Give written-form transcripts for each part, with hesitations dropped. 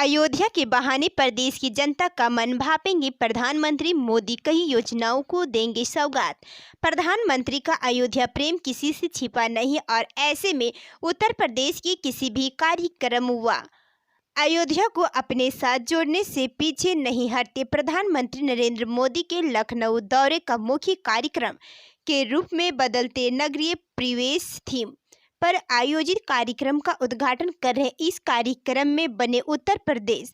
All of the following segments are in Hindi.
अयोध्या के बहाने प्रदेश की जनता का मन भापेंगे प्रधानमंत्री मोदी, कई योजनाओं को देंगे सौगात। प्रधानमंत्री का अयोध्या प्रेम किसी से छिपा नहीं और ऐसे में उत्तर प्रदेश की किसी भी कार्यक्रम व अयोध्या को अपने साथ जोड़ने से पीछे नहीं हटते। प्रधानमंत्री नरेंद्र मोदी के लखनऊ दौरे का मुख्य कार्यक्रम के रूप में बदलते नगरीय परिवेश थीम पर आयोजित कार्यक्रम का उद्घाटन कर रहे इस कार्यक्रम में बने उत्तर प्रदेश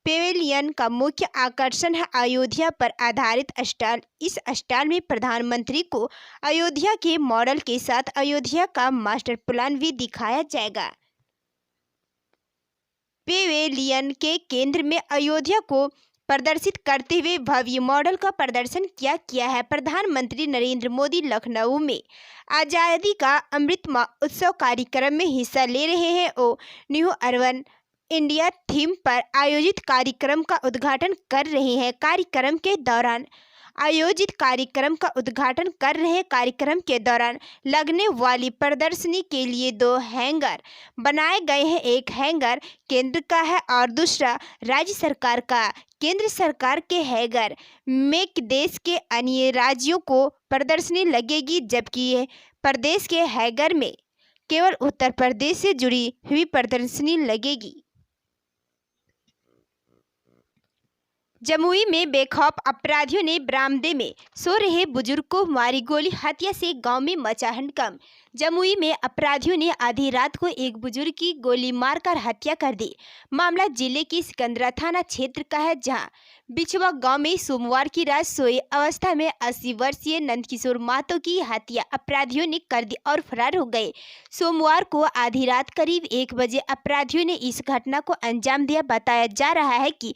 पेविलियन का मुख्य आकर्षण है अयोध्या पर आधारित स्टॉल। इस स्टॉल में प्रधानमंत्री को अयोध्या के मॉडल के साथ अयोध्या का मास्टर प्लान भी दिखाया जाएगा। पेविलियन के केंद्र में अयोध्या को प्रदर्शित करते हुए भव्य मॉडल का प्रदर्शन किया है। प्रधानमंत्री नरेंद्र मोदी लखनऊ में आज़ादी का अमृत महोत्सव कार्यक्रम में हिस्सा ले रहे हैं और न्यू अर्बन इंडिया थीम पर आयोजित कार्यक्रम का उद्घाटन कर रहे हैं। कार्यक्रम के दौरान लगने वाली प्रदर्शनी के लिए 2 हैंगर बनाए गए हैं। एक हैंगर केंद्र का है और दूसरा राज्य सरकार का। केंद्र सरकार के हैंगर में देश के अन्य राज्यों को प्रदर्शनी लगेगी, जबकि प्रदेश के हैंगर में केवल उत्तर प्रदेश से जुड़ी हुई प्रदर्शनी लगेगी। जमुई में बेखौफ अपराधियों ने बरामदे में सो रहे बुजुर्ग को मारी गोली, हत्या से गांव में मचा हड़कंप। जमुई में अपराधियों ने आधी रात को एक बुजुर्ग की गोली मारकर हत्या कर दी। मामला जिले के सिकंदरा थाना क्षेत्र का है, जहां बिछवा गांव में सोमवार की रात सोए अवस्था में 80 वर्षीय नंदकिशोर महतो की हत्या अपराधियों ने कर दी और फरार हो गए। सोमवार को आधी रात करीब 1 बजे अपराधियों ने इस घटना को अंजाम दिया। बताया जा रहा है कि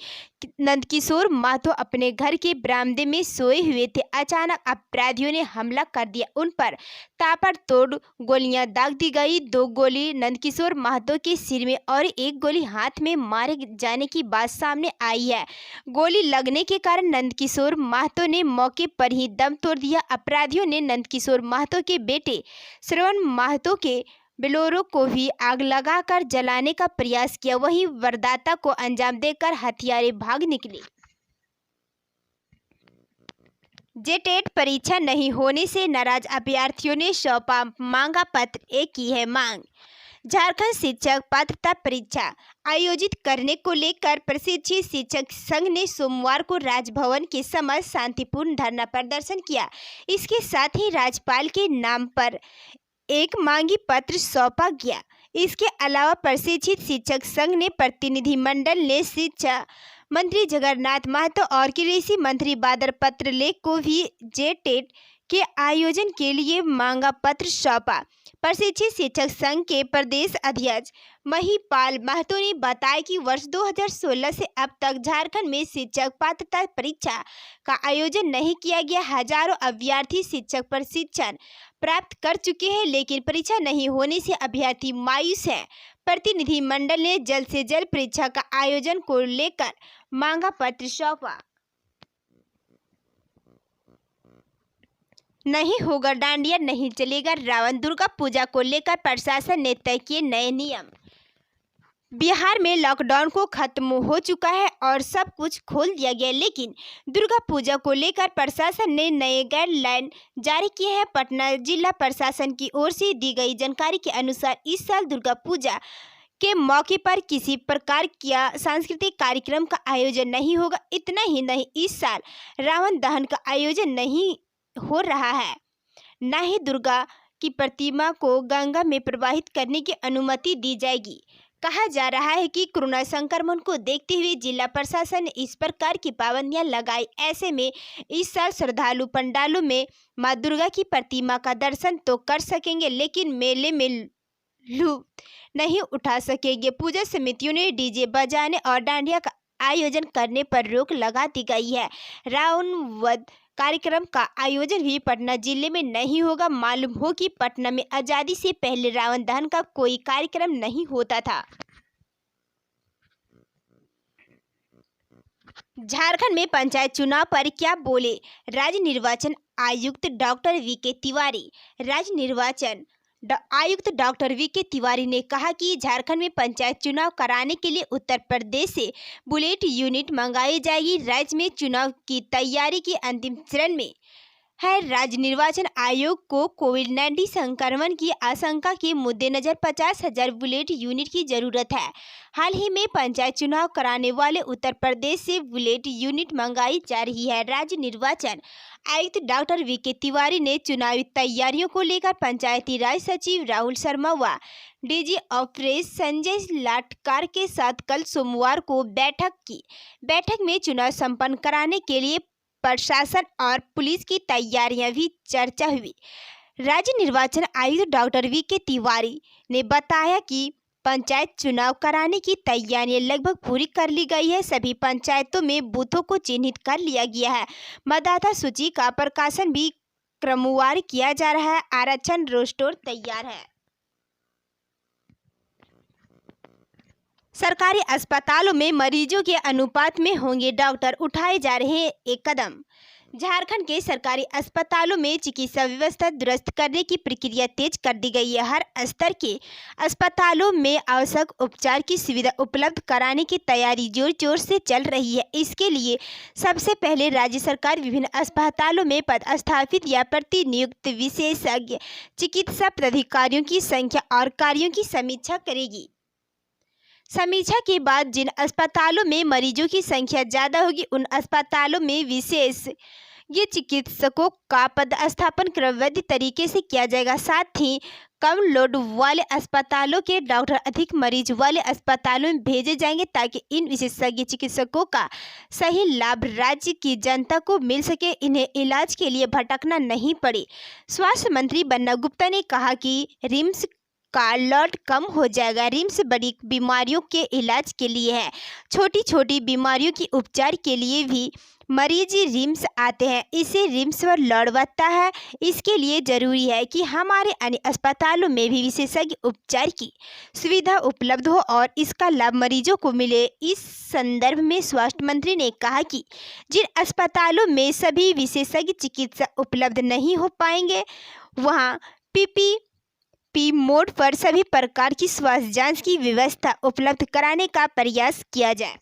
नंदकिशोर महतो अपने घर के बरामदे में सोए हुए थे। अचानक अपराधियों ने हमला कर दिया। उन पर ताबड़तोड़ गोलियां दाग दी गई। 2 गोली नंदकिशोर महतो के सिर में और 1 गोली हाथ में मारे जाने की बात सामने आई है। गोली लगने के कारण नंदकिशोर महतो ने मौके पर ही दम तोड़ दिया। अपराधियों ने नंदकिशोर महतो के बेटे श्रवण महतो के बोलेरो को भी आग लगाकर जलाने का प्रयास किया। वहीं वारदात को अंजाम देकर हत्यारे भाग निकले। जेटेट परीक्षा नहीं होने से नाराज अभ्यर्थियों ने सौंपा मांगा पत्र, एक की है मांग। झारखंड शिक्षक पात्रता परीक्षा आयोजित करने को लेकर प्रशिक्षित शिक्षक संघ ने सोमवार को राजभवन के समक्ष शांतिपूर्ण धरना प्रदर्शन किया। इसके साथ ही राज्यपाल के नाम पर एक मांगी पत्र सौंपा गया। इसके अलावा प्रशिक्षित शिक्षक संघ ने प्रतिनिधिमंडल ने शिक्षा मंत्री जगन्नाथ महतो और कृषि मंत्री बादल पत्रलेख को भी जेटेट के आयोजन के लिए मांगा पत्र सौंपा। प्रशिक्षित शिक्षक संघ के प्रदेश अध्यक्ष महिपाल महतो ने बताया कि वर्ष 2016 से अब तक झारखंड में शिक्षक पात्रता परीक्षा का आयोजन नहीं किया गया। हजारों अभ्यर्थी शिक्षक प्रशिक्षण प्राप्त कर चुके हैं, लेकिन परीक्षा नहीं होने से अभ्यर्थी मायूस हैं। प्रतिनिधिमंडल ने जल्द से जल्द परीक्षा का आयोजन को लेकर मांगा पत्र सौंपा। नहीं होगा डांडिया, नहीं चलेगा रावण। दुर्गा पूजा को लेकर प्रशासन ने तय किए नए नियम। बिहार में लॉकडाउन को खत्म हो चुका है और सब कुछ खोल दिया गया, लेकिन दुर्गा पूजा को लेकर प्रशासन ने नए गाइडलाइन जारी किए हैं। पटना जिला प्रशासन की ओर से दी गई जानकारी के अनुसार इस साल दुर्गा पूजा के मौके पर किसी प्रकार का सांस्कृतिक कार्यक्रम का आयोजन नहीं होगा। इतना ही नहीं, इस साल रावण दहन का आयोजन नहीं हो रहा है, न ही दुर्गा की प्रतिमा को गंगा में प्रवाहित करने की अनुमति दी जाएगी। कहा जा रहा है कि कोरोना संक्रमण को देखते हुए जिला प्रशासन ने इस प्रकार की पाबंदियां लगाई। ऐसे में इस साल श्रद्धालु पंडालों में मां दुर्गा की प्रतिमा का दर्शन तो कर सकेंगे, लेकिन मेले में लुत्फ नहीं उठा सकेंगे। पूजा समितियों ने डीजे बजाने और डांडिया का आयोजन करने पर रोक लगा दी गई है। रावण वध कार्यक्रम का आयोजन भी पटना जिले में नहीं होगा। मालूम हो कि पटना में आजादी से पहले रावण दहन का कोई कार्यक्रम नहीं होता था। झारखंड में पंचायत चुनाव पर क्या बोले राज्य निर्वाचन आयुक्त डॉक्टर वीके तिवारी। राज्य निर्वाचन आयुक्त डॉक्टर वीके तिवारी ने कहा कि झारखंड में पंचायत चुनाव कराने के लिए उत्तर प्रदेश से बुलेट यूनिट मंगाई जाएगी। राज्य में चुनाव की तैयारी के अंतिम चरण में है। राज्य निर्वाचन आयोग को कोविड-19 संक्रमण की आशंका के मद्देनजर 50,000 बुलेट यूनिट की जरूरत है। हाल ही में पंचायत चुनाव कराने वाले उत्तर प्रदेश से बुलेट यूनिट मंगाई जा रही है। राज्य निर्वाचन आयुक्त डॉक्टर वीके तिवारी ने चुनावी तैयारियों को लेकर पंचायती राज सचिव राहुल शर्मा व डीजी ऑपरेशन संजय लाटकार के साथ कल सोमवार को बैठक की। बैठक में चुनाव संपन्न कराने के लिए प्रशासन और पुलिस की तैयारियां भी चर्चा हुई। राज्य निर्वाचन आयुक्त डॉक्टर वीके तिवारी ने बताया कि पंचायत चुनाव कराने की तैयारियां लगभग पूरी कर ली गई है। सभी पंचायतों में बूथों को चिन्हित कर लिया गया है। मतदाता सूची का प्रकाशन भी क्रमवार किया जा रहा है। आरक्षण रोस्टर तैयार है। सरकारी अस्पतालों में मरीजों के अनुपात में होंगे डॉक्टर, उठाए जा रहे हैं एक कदम। झारखंड के सरकारी अस्पतालों में चिकित्सा व्यवस्था दुरुस्त करने की प्रक्रिया तेज कर दी गई है। हर स्तर के अस्पतालों में आवश्यक उपचार की सुविधा उपलब्ध कराने की तैयारी जोर शोर से चल रही है। इसके लिए सबसे पहले राज्य सरकार विभिन्न अस्पतालों में पदस्थापित या प्रतिनियुक्त विशेषज्ञ चिकित्सा पदाधिकारियों की संख्या और कार्यों की समीक्षा करेगी। समीक्षा के बाद जिन अस्पतालों में मरीजों की संख्या ज़्यादा होगी उन अस्पतालों में विशेषज्ञ चिकित्सकों का पदस्थापन क्रमबद्ध तरीके से किया जाएगा। साथ ही कम लोड वाले अस्पतालों के डॉक्टर अधिक मरीज वाले अस्पतालों में भेजे जाएंगे ताकि इन विशेषज्ञ चिकित्सकों का सही लाभ राज्य की जनता को मिल सके, इन्हें इलाज के लिए भटकना नहीं पड़े। स्वास्थ्य मंत्री बन्ना गुप्ता ने कहा कि रिम्स का लोड कम हो जाएगा। रिम्स बड़ी बीमारियों के इलाज के लिए है। छोटी छोटी बीमारियों की उपचार के लिए भी मरीज रिम्स आते हैं। इससे रिम्स पर लोड बढ़ता है। इसके लिए जरूरी है कि हमारे अन्य अस्पतालों में भी विशेषज्ञ उपचार की सुविधा उपलब्ध हो और इसका लाभ मरीजों को मिले। इस संदर्भ में स्वास्थ्य मंत्री ने कहा कि जिन अस्पतालों में सभी विशेषज्ञ चिकित्सा उपलब्ध नहीं हो पाएंगे वहाँ पीपीपी मोड पर सभी प्रकार की स्वास्थ्य जांच की व्यवस्था उपलब्ध कराने का प्रयास किया जाए।